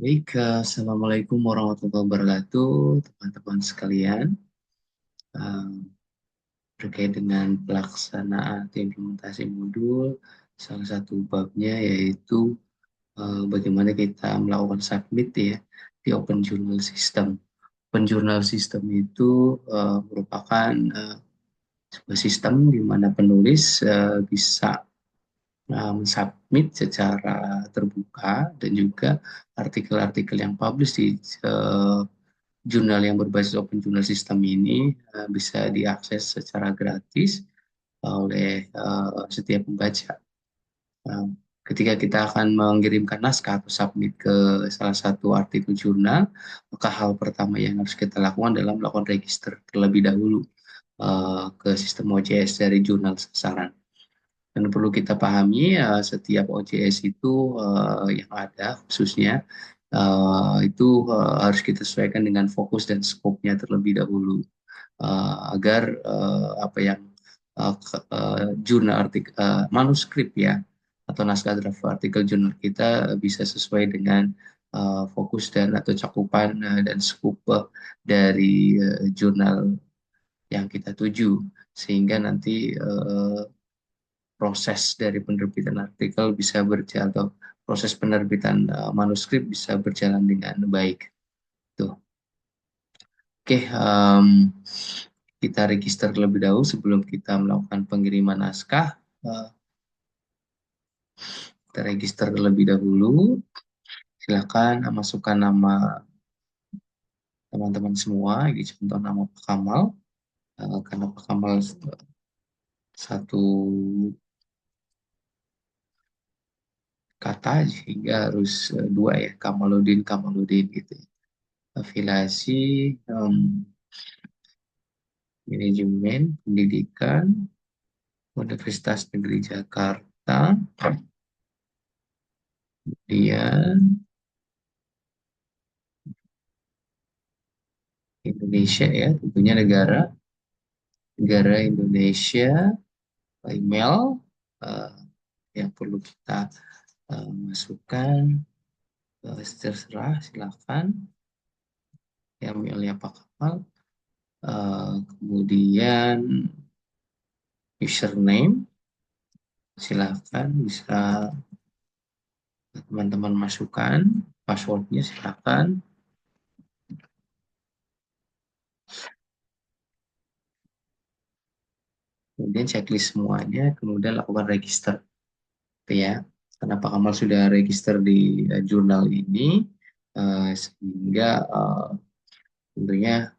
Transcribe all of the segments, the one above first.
Baik, Assalamualaikum warahmatullahi wabarakatuh, teman-teman sekalian. Eh, Terkait dengan pelaksanaan atau implementasi modul, salah satu babnya yaitu bagaimana kita melakukan submit ya di Open Journal System. Open Journal System itu merupakan sebuah sistem di mana penulis bisa mensubmit secara terbuka dan juga artikel-artikel yang publish di eh, jurnal yang berbasis open journal system ini bisa diakses secara gratis oleh setiap pembaca. Eh, Ketika kita akan mengirimkan naskah atau submit ke salah satu artikel jurnal, maka hal pertama yang harus kita lakukan adalah melakukan register terlebih dahulu ke sistem OJS dari jurnal sasaran. Dan perlu kita pahami, setiap OJS itu yang ada khususnya itu harus kita sesuaikan dengan fokus dan skopnya terlebih dahulu agar apa yang jurnal artikel manuskrip ya atau naskah draft artikel jurnal kita bisa sesuai dengan fokus dan atau cakupan dan skop dari jurnal yang kita tuju sehingga nanti proses dari penerbitan artikel bisa berjalan atau proses penerbitan manuskrip bisa berjalan dengan baik. Tuh. Oke, kita register terlebih dahulu sebelum kita melakukan pengiriman naskah. Eh, Kita register terlebih dahulu. Silakan masukkan nama teman-teman semua. Ini contoh nama Pak Kamal. Karena Pak Kamal satu kata sehingga harus dua ya, Kamaludin, Kamaludin gitu. Afiliasi, em, manajemen, pendidikan, Universitas Negeri Jakarta, kemudian Indonesia ya, tentunya negara, negara Indonesia, email eh, yang perlu kita masukkan, terserah silakan, yang emailnya Pak Kapal, kemudian username, silakan bisa teman-teman masukkan, passwordnya silakan, kemudian checklist semuanya, kemudian lakukan register. Gitu ya. Karena Pak Kamal sudah register di jurnal ini, sehingga tentunya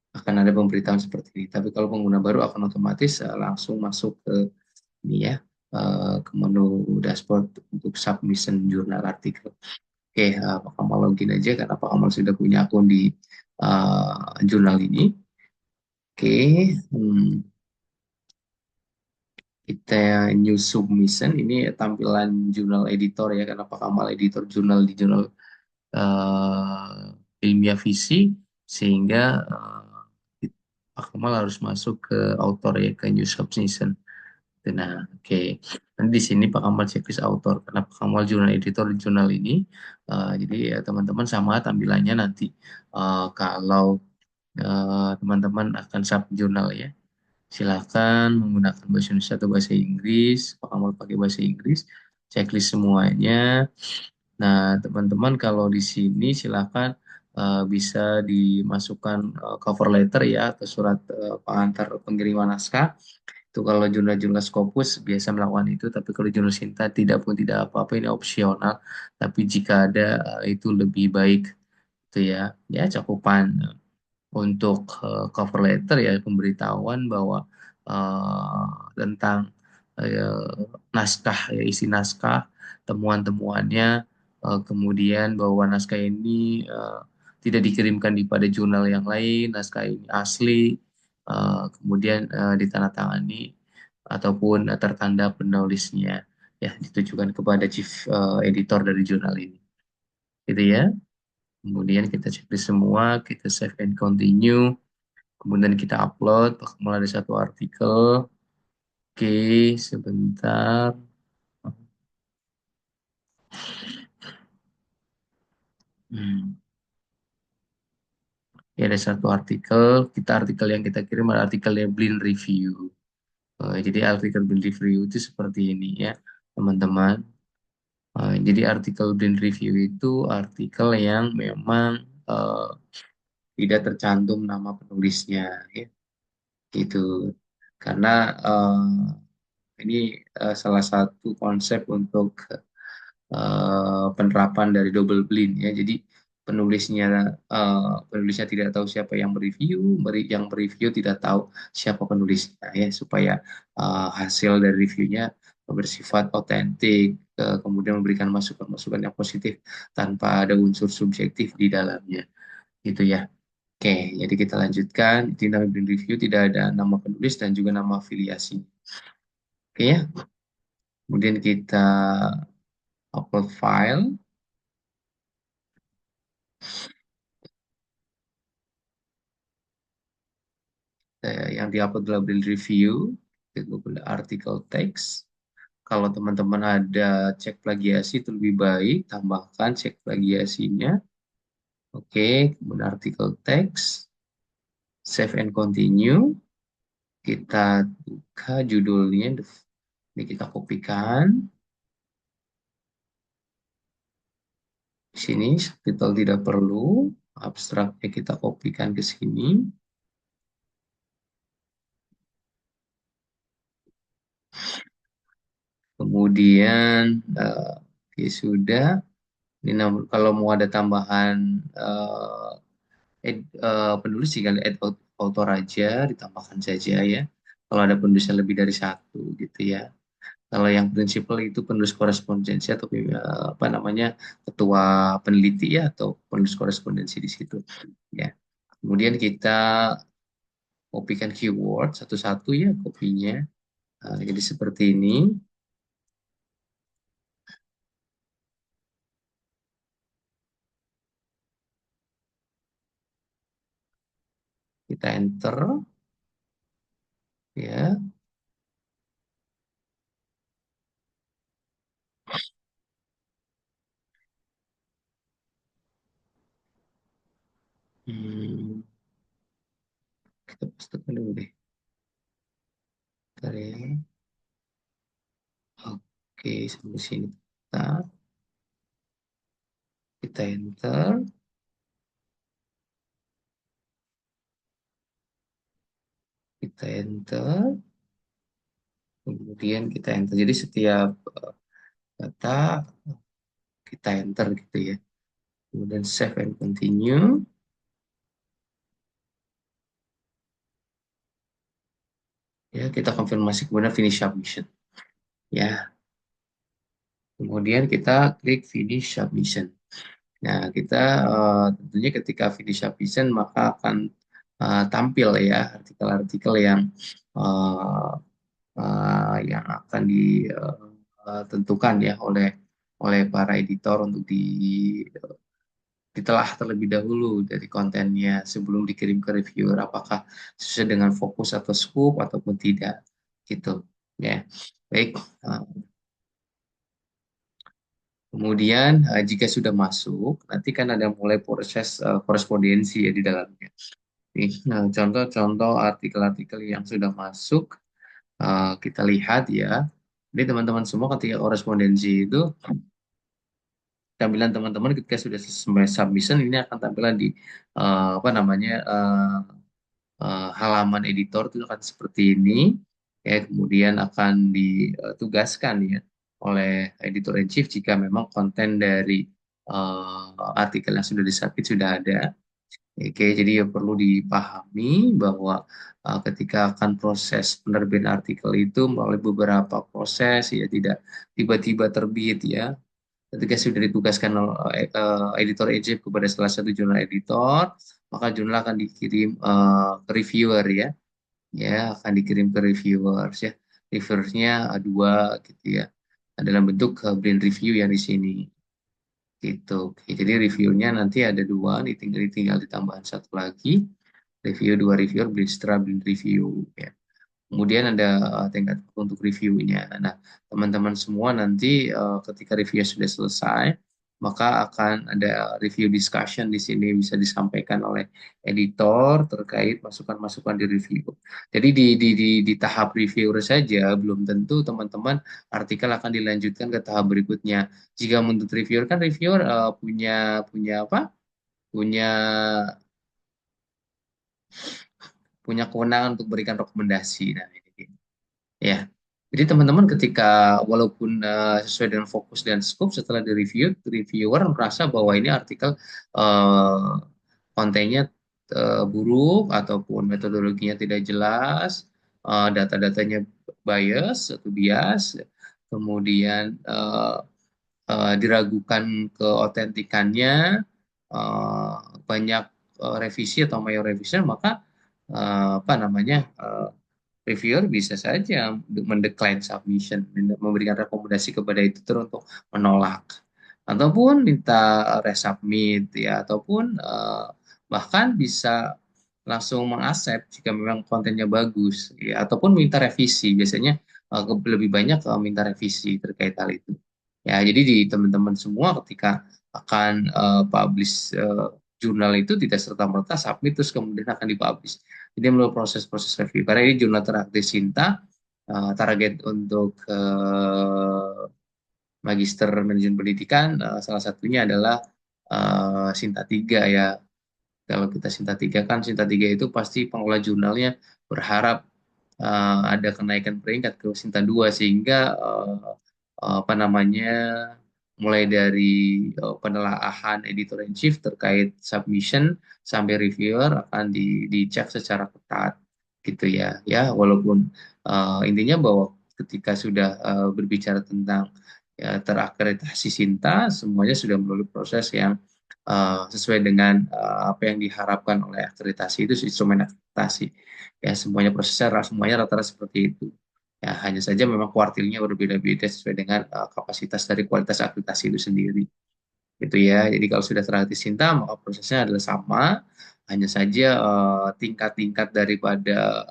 akan ada pemberitahuan seperti ini. Tapi kalau pengguna baru akan otomatis langsung masuk ke ini ya, ke menu dashboard untuk submission jurnal artikel. Oke, Pak Kamal login aja karena Pak Kamal sudah punya akun di jurnal ini. Oke, kita new submission ini tampilan jurnal editor ya karena Pak Kamal editor jurnal di jurnal ilmiah visi sehingga Pak Kamal harus masuk ke author ya ke new submission. Nah, oke. Nanti di sini Pak Kamal checklist author karena Pak Kamal jurnal editor di jurnal ini. Jadi ya, teman-teman sama tampilannya nanti kalau teman-teman akan sub jurnal ya. Silakan menggunakan bahasa Indonesia atau bahasa Inggris. Pak Kamal pakai bahasa Inggris. Checklist semuanya. Nah, teman-teman kalau di sini silakan bisa dimasukkan cover letter ya atau surat pengantar pengiriman naskah. Itu kalau jurnal-jurnal Scopus biasa melakukan itu, tapi kalau jurnal Sinta tidak pun tidak apa-apa ini opsional. Tapi jika ada itu lebih baik itu ya. Ya cakupan untuk cover letter ya pemberitahuan bahwa tentang naskah ya isi naskah temuan-temuannya kemudian bahwa naskah ini tidak dikirimkan di pada jurnal yang lain naskah ini asli kemudian ditandatangani ataupun tertanda penulisnya ya ditujukan kepada chief editor dari jurnal ini gitu ya. Kemudian kita cek di semua, kita save and continue. Kemudian kita upload, mulai ada satu artikel. Oke, sebentar. ada satu artikel, artikel yang kita kirim adalah artikelnya Blind Review. Jadi artikel Blind Review itu seperti ini ya, teman-teman. Jadi artikel Blind Review itu artikel yang memang eh, tidak tercantum nama penulisnya, ya, gitu. Karena ini salah satu konsep untuk penerapan dari double blind ya. Jadi penulisnya tidak tahu siapa yang mereview, yang mereview tidak tahu siapa penulisnya ya, supaya hasil dari reviewnya bersifat otentik, kemudian memberikan masukan-masukan yang positif tanpa ada unsur subjektif di dalamnya, gitu ya. Oke, jadi kita lanjutkan. Di dalam blind review tidak ada nama penulis dan juga nama afiliasi. Oke ya. Kemudian kita upload file. Yang diupload adalah Bill Review, Google Article Text. Kalau teman-teman ada cek plagiasi itu lebih baik, tambahkan cek plagiasinya. Oke, kemudian artikel text, save and continue. Kita buka judulnya, ini kita kopikan. Di sini subtitle tidak perlu, abstraknya kita kopikan ke sini. Kemudian, oke, sudah. Ini kalau mau ada tambahan penulis tinggal add author aja, ditambahkan saja ya. Kalau ada penulis yang lebih dari satu gitu ya. Kalau yang prinsipal itu penulis korespondensi atau apa namanya, ketua peneliti ya, atau penulis korespondensi di situ ya. Kemudian kita kopikan keyword satu-satu ya kopinya. Nah, jadi seperti ini. Kita enter ya. Hmm, kita pastikan dulu deh. Bentar ya. Oke, sampai sini kita enter, kita enter, kemudian kita enter. Jadi setiap kata kita enter gitu ya. Kemudian save and continue. Ya, kita konfirmasi kemudian finish submission. Ya, kemudian kita klik finish submission. Nah, kita tentunya ketika finish submission maka akan tampil ya artikel-artikel yang akan ditentukan ya oleh para editor untuk ditelah terlebih dahulu dari kontennya sebelum dikirim ke reviewer, apakah sesuai dengan fokus atau scope ataupun tidak gitu ya. Baik, eh, kemudian jika sudah masuk nanti kan ada mulai proses korespondensi ya di dalamnya. Nah, contoh-contoh artikel-artikel yang sudah masuk kita lihat ya. Jadi teman-teman semua ketika korespondensi itu, tampilan teman-teman ketika sudah selesai submission ini akan tampilan di apa namanya, halaman editor itu akan seperti ini ya, kemudian akan ditugaskan ya oleh editor in chief jika memang konten dari artikel yang sudah disubmit sudah ada. Oke, jadi ya perlu dipahami bahwa ketika akan proses penerbitan artikel itu melalui beberapa proses ya, tidak tiba-tiba terbit ya. Ketika sudah ditugaskan editor agent kepada salah satu jurnal editor, maka jurnal akan dikirim ke reviewer ya, akan dikirim ke reviewers ya. Reviewersnya dua gitu ya, dalam bentuk blind review yang di sini gitu. Oke, jadi reviewnya nanti ada dua, tinggal ditambahin satu lagi, review dua reviewer, blind review ya. Kemudian ada tingkat untuk reviewnya. Nah, teman-teman semua nanti ketika review sudah selesai, maka akan ada review discussion di sini bisa disampaikan oleh editor terkait masukan-masukan di review. Jadi di tahap reviewer saja belum tentu teman-teman artikel akan dilanjutkan ke tahap berikutnya. Jika menurut reviewer kan reviewer punya punya apa? Punya punya kewenangan untuk berikan rekomendasi. Nah, ini. Ya. Jadi teman-teman ketika walaupun sesuai dengan fokus dan scope setelah di-review, reviewer merasa bahwa ini artikel eh, kontennya buruk ataupun metodologinya tidak jelas, data-datanya bias atau bias, kemudian diragukan keotentikannya, eh, banyak revisi atau mayor revision, maka apa namanya reviewer bisa saja mendecline submission, memberikan rekomendasi kepada editor untuk menolak, ataupun minta resubmit ya, ataupun bahkan bisa langsung mengaccept jika memang kontennya bagus ya, ataupun minta revisi. Biasanya lebih banyak minta revisi terkait hal itu. Ya, jadi di teman-teman semua ketika akan publish jurnal itu tidak serta-merta submit terus kemudian akan dipublish. Jadi melalui proses-proses review. Karena ini jurnal teraktif Sinta, target untuk Magister Manajemen Pendidikan, salah satunya adalah Sinta 3 ya. Kalau kita Sinta 3 kan, Sinta 3 itu pasti pengelola jurnalnya berharap ada kenaikan peringkat ke Sinta 2 sehingga apa namanya mulai dari penelaahan editor in chief terkait submission sampai reviewer akan dicek secara ketat gitu ya. Ya, walaupun intinya bahwa ketika sudah berbicara tentang ya, terakreditasi Sinta, semuanya sudah melalui proses yang sesuai dengan apa yang diharapkan oleh akreditasi itu instrumen akreditasi. Ya, semuanya rata-rata seperti itu. Ya, hanya saja memang kuartilnya berbeda-beda sesuai dengan kapasitas dari kualitas akreditasi itu sendiri. Gitu ya. Jadi kalau sudah terakreditasi Sinta, maka prosesnya adalah sama, hanya saja tingkat-tingkat daripada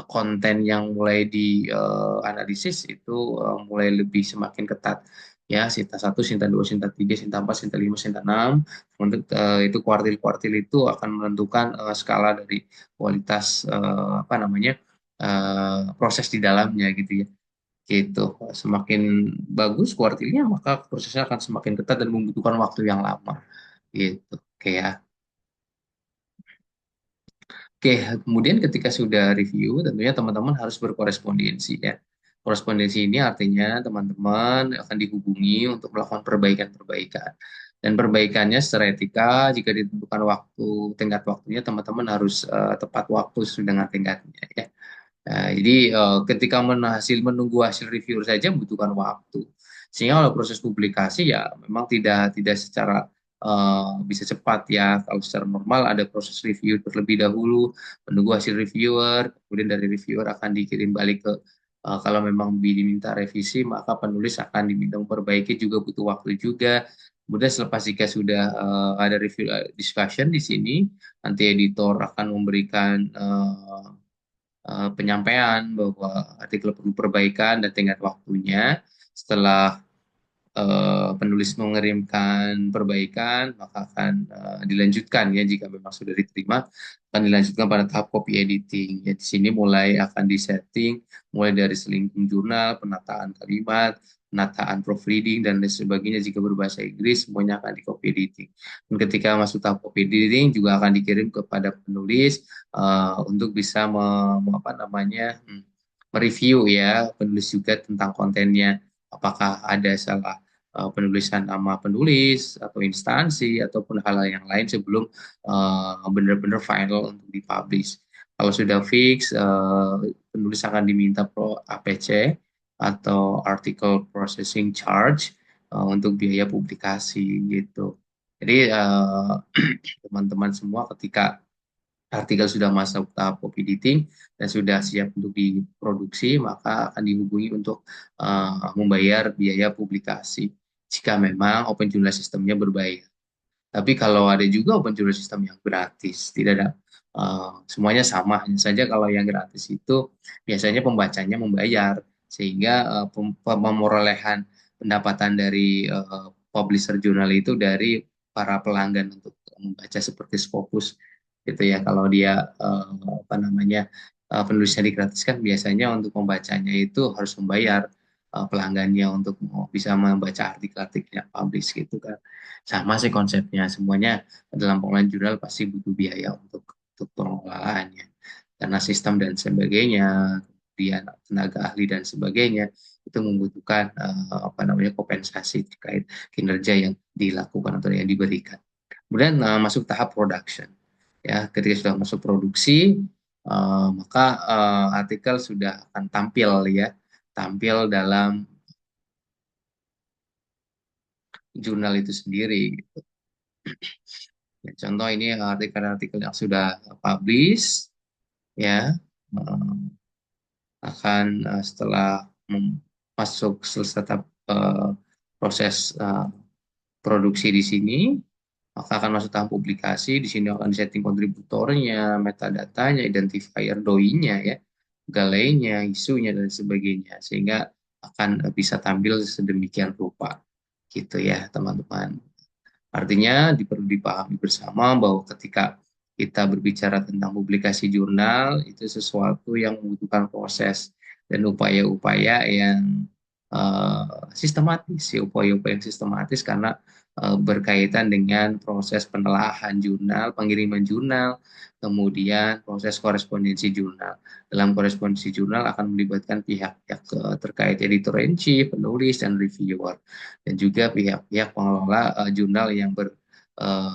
konten yang mulai dianalisis itu mulai lebih semakin ketat ya, Sinta 1, Sinta 2, Sinta 3, Sinta 4, Sinta 5, Sinta 6. Untuk itu kuartil-kuartil itu akan menentukan skala dari kualitas apa namanya proses di dalamnya gitu ya. Gitu. Semakin bagus kuartilnya maka prosesnya akan semakin ketat dan membutuhkan waktu yang lama. Gitu. Oke ya. Oke, kemudian ketika sudah review, tentunya teman-teman harus berkorespondensi ya. Korespondensi ini artinya teman-teman akan dihubungi untuk melakukan perbaikan-perbaikan. Dan perbaikannya secara etika, jika ditentukan waktu, tenggat waktunya, teman-teman harus tepat waktu sesuai dengan tenggatnya ya. Nah, jadi ketika menunggu hasil review saja membutuhkan waktu. Sehingga kalau proses publikasi ya memang tidak secara bisa cepat ya. Kalau secara normal ada proses review terlebih dahulu, menunggu hasil reviewer, kemudian dari reviewer akan dikirim balik ke kalau memang diminta revisi, maka penulis akan diminta memperbaiki juga butuh waktu juga. Kemudian selepas jika sudah ada review discussion di sini, nanti editor akan memberikan penyampaian bahwa artikel perlu perbaikan dan tenggat waktunya. Setelah penulis mengirimkan perbaikan, maka akan dilanjutkan ya jika memang sudah diterima, akan dilanjutkan pada tahap copy editing. Ya, di sini mulai akan disetting, mulai dari selinking jurnal, penataan kalimat, penataan proofreading dan lain sebagainya. Jika berbahasa Inggris, semuanya akan di copy editing. Dan ketika masuk tahap copy editing juga akan dikirim kepada penulis untuk bisa apa namanya mereview ya penulis juga tentang kontennya, apakah ada salah penulisan nama penulis atau instansi ataupun hal-hal yang lain sebelum benar-benar final untuk dipublish. Kalau sudah fix, penulis akan diminta pro APC atau Article Processing Charge untuk biaya publikasi gitu. Jadi teman-teman semua ketika artikel sudah masuk tahap copy editing dan sudah siap untuk diproduksi, maka akan dihubungi untuk membayar biaya publikasi jika memang open journal sistemnya berbayar. Tapi kalau ada juga open journal system yang gratis, tidak ada semuanya sama. Hanya saja kalau yang gratis itu biasanya pembacanya membayar, sehingga pemerolehan pendapatan dari publisher jurnal itu dari para pelanggan untuk membaca seperti Scopus gitu ya. Kalau dia apa namanya penulisnya digratiskan, biasanya untuk membacanya itu harus membayar pelanggannya untuk bisa membaca artikel-artikel yang publish gitu kan. Sama sih konsepnya, semuanya dalam pengelolaan jurnal pasti butuh biaya untuk pengelolaannya karena sistem dan sebagainya, kemudian tenaga ahli dan sebagainya itu membutuhkan apa namanya kompensasi terkait kinerja yang dilakukan atau yang diberikan. Kemudian masuk tahap production. Ya, ketika sudah masuk produksi, maka artikel sudah akan tampil ya, tampil dalam jurnal itu sendiri. Ya, contoh ini artikel-artikel yang sudah publish ya, eh, akan setelah masuk selesai tahap proses produksi di sini, maka akan masuk tahap publikasi. Di sini akan disetting kontributornya, metadatanya, identifier doi-nya ya, galainya, isunya dan sebagainya, sehingga akan bisa tampil sedemikian rupa gitu ya teman-teman. Artinya perlu dipahami bersama bahwa ketika kita berbicara tentang publikasi jurnal itu sesuatu yang membutuhkan proses dan upaya-upaya yang sistematis, ya upaya-upaya yang sistematis karena berkaitan dengan proses penelaahan jurnal, pengiriman jurnal, kemudian proses korespondensi jurnal. Dalam korespondensi jurnal akan melibatkan pihak-pihak terkait editor in chief, penulis, dan reviewer dan juga pihak-pihak pengelola jurnal yang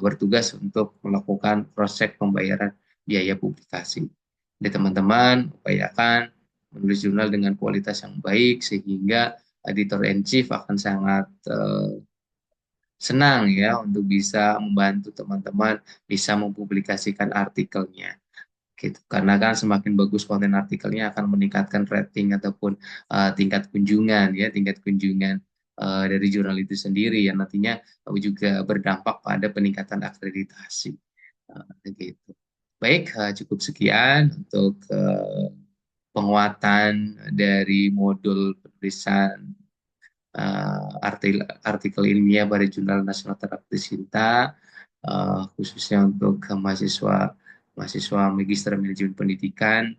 bertugas untuk melakukan proses pembayaran biaya publikasi. Jadi teman-teman upayakan menulis jurnal dengan kualitas yang baik sehingga editor in chief akan sangat senang ya untuk bisa membantu teman-teman bisa mempublikasikan artikelnya gitu. Karena kan semakin bagus konten artikelnya akan meningkatkan rating ataupun tingkat kunjungan ya, tingkat kunjungan dari jurnal itu sendiri yang nantinya juga berdampak pada peningkatan akreditasi. Gitu. Baik, cukup sekian untuk penguatan dari modul penulisan artikel ilmiah pada Jurnal Nasional Terapi Sinta, khususnya untuk mahasiswa mahasiswa Magister Manajemen Pendidikan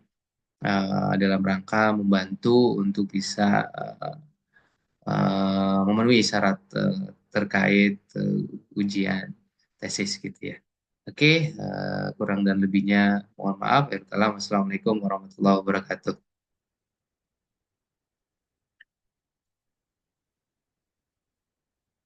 dalam rangka membantu untuk bisa memenuhi syarat terkait ujian tesis gitu ya. Oke, kurang dan lebihnya mohon maaf. Assalamualaikum warahmatullahi wabarakatuh.